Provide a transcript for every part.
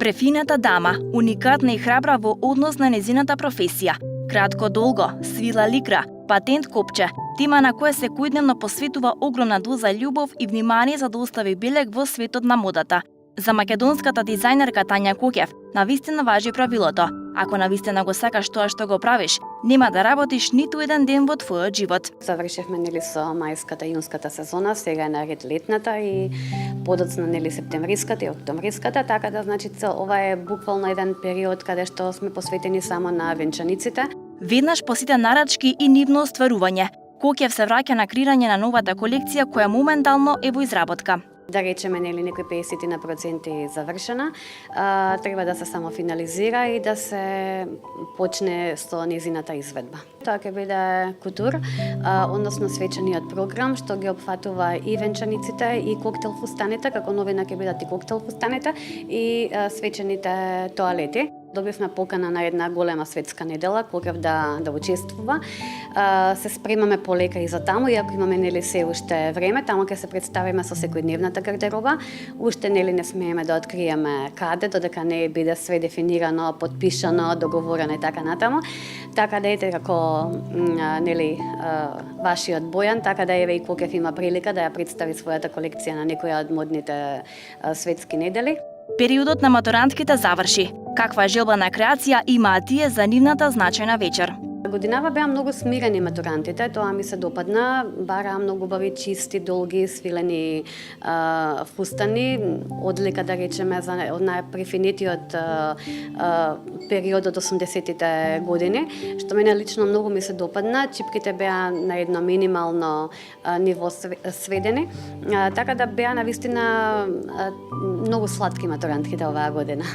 Префината дама, уникатна и храбра во однос на незината професија. Кратко долго, свила ликра, патент копче, тема на која секојдневно посветува огромна доза љубов и внимание за да остави белег во светот на модата. За македонската дизајнерка Тања Кокев, навистина важи правилото: ако навистина го сакаш тоа што го правиш, нема да работиш ниту еден ден во твојот живот. Завршивме со мајската и јунската сезона, сега е наред летната и подоцна септемвриската и октомвриската, така да ова е буквално еден период каде што сме посветени само на венчаниците. Веднаш по сите нарачки и нивно остварување, Кокев се враќа на креирање на новата колекција која моментално е во изработка. Да речеме, некои 50% завршена, треба да се само финализира и да се почне со незината изведба. Тоа ќе биде кутур, односно свечениот програм, што ги опфатува и венчаниците, и коктел фустаните, како новина ќе бидат и коктел фустаните, и свечените тоалети. Добивме покана на една голема светска недела, Кокев да учествува. Се спремаме полека и за таму, иако имаме се уште време, таму ќе се представиме со секојдневната гардероба. Уште не смееме да откриеме каде, додека не биде све дефинирано, подпишано, договорено и така натаму. Така да ете како вашиот Бојан, така да еве и Кокев има прилика да ја представи својата колекција на некоја од модните светски недели. Периодот на матурантките заврши. Каква желба на креација имаат тие за нивната значајна вечер? Годинава беа многу смирени матурантите, тоа ми се допадна, бараа многу убави, чисти, долги, свилени фустани, одлика да речеме за од најпрефинетиот период од 80-тите години, што мене лично многу ми се допадна. Чипките беа на едно минимално ниво сведени, така да беа навистина многу сладки матурантките оваа година.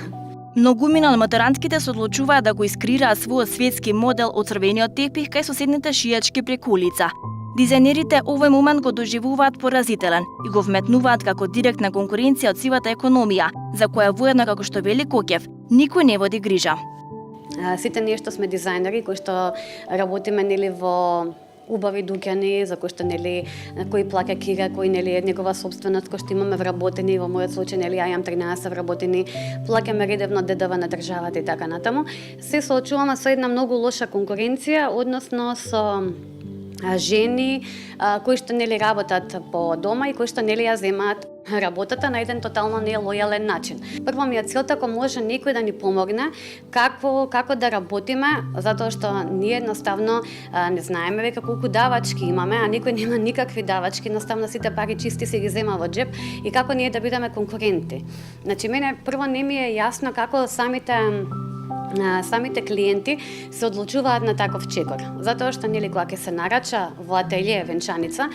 Многумина од матурантките се одлучуваат да го искреираат својот светски модел од црвениот тепих кај соседните шијачки преку улица. Дизајнерите овој момент го доживуваат поразителен и го вметнуваат како директна конкуренција од сивата економија, за која воедно, како што вели Кокев, никој не води грижа. Сите ние што сме дизајнери, кои што работиме во убави дуќани, за кои што кој плаќа кира, кој е негова собственост, кој што имаме вработени, во мојот случај ја имам 13 вработени, плаќаме редовно ДДВ на државата и така натаму. Се соочуваме со една многу лоша конкуренција, односно со жени кои што работат по дома и кои што ја земаат работата на еден тотално нелојален начин. Прво ми е целта ако може некој да ни помогне како да работиме, затоа што ние едноставно не знаеме веќе колку давачки имаме, а никој нема никакви давачки, едноставно сите пари чисти се ги зема во џеп и како ние да бидеме конкуренти. Мене прво не ми е јасно како самите клиенти се одлучуваат на таков чекор. Затоа што кога ќе се нарача во ателје венчаница,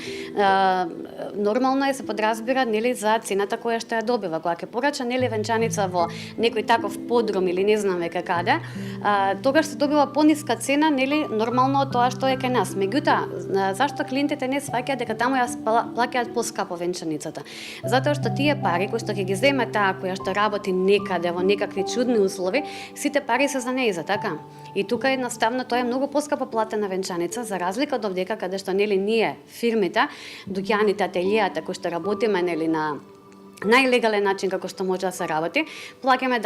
нормално е се подразбира за цената која што ја добива. Кога ќе порача венчаница во некој таков подрум или не знам веќе каде, тогаш се добива пониска цена, нормално од тоа што е кај нас. Меѓутоа, зашто клиентите не сваќаат дека таму ја плаќаат поскапо венчаницата? Затоа што тие пари кои што ќе ги земе таа која што работи некаде во некакви чудни услови, сите пари се за нејза, така? И тука едноставно тоа е многу поскапо платена венчаница, за разлика од овдека каде што ние фирмите, дуќаните, ателјеата кои што работиме на најлегален начин како што може да се работи, плаќаме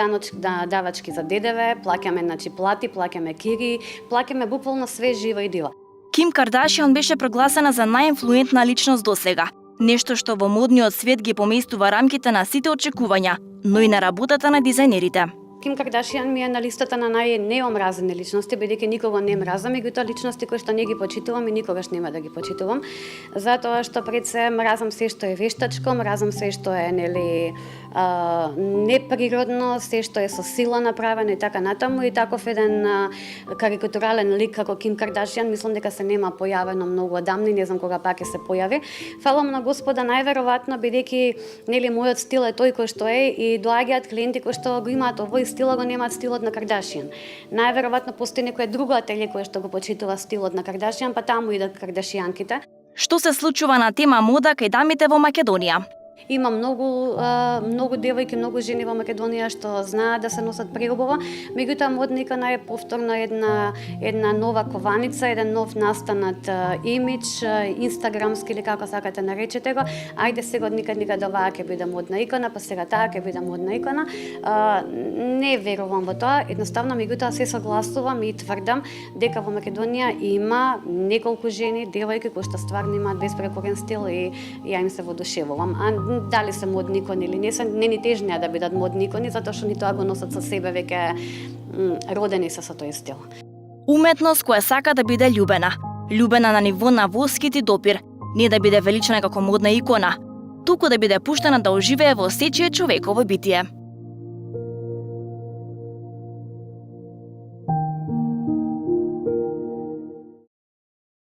давачки за ДДВ, плаќаме плати, плаќаме кири, плаќаме буквално све живо и диво. Ким Кардашијан беше прогласена за најинфлуентна личност досега. Нешто што во модниот свет ги поместува рамките на сите очекувања, но и на работата на дизајнерите. Ким Кардашијан ми е на листата на најнеомразени личности, бидејќи никого не мразам, меѓутоа личности кои што не ги почитувам и никогаш нема да ги почитувам, затоа што пред се мразам се што е вештачко, мразам се што е неприродно, се што е со сила направено и така натаму, и таков еден карикатурален лик како Ким Кардашијан, мислам дека се нема појавено многу одамна, не знам кога пак ќе се појави. Фала на Господа, најверојатно бидејќи мојот стил е тој кој што е и доаѓаат клиенти кои што го имаат овој стила, го немаат стилот на Кардашијан. Најверојатно постои некое друго ателје кое што го почитува стилот на Кардашијан, па таму идат Кардашијанките. Што се случува на тема мода кај дамите во Македонија? Има многу девојки, многу жени во Македонија што знаат да се носат преубаво, меѓутоа модна икона е повторно една нова кованица, еден нов настанат имидж, инстаграмски или како сакате наречете го. Ајде сега од никад оваа ќе биде модна икона, па сега таа ќе биде модна икона. Не верувам во тоа, едноставно меѓутоа се согласувам и тврдам дека во Македонија има неколку жени, девојки кои што стварно имаат безпрекорен стил и ја им се водушевувам. А дали се модни икони или не се, не ни тежнија да бидат модни икони, затоа што ни тоа го носат со себе, веќе родени се со тој стил. Уметност која сака да биде љубена. Љубена на ниво на воскит и допир. Не да биде велична како модна икона, туку да биде пуштена да оживее во сечие човеково битие.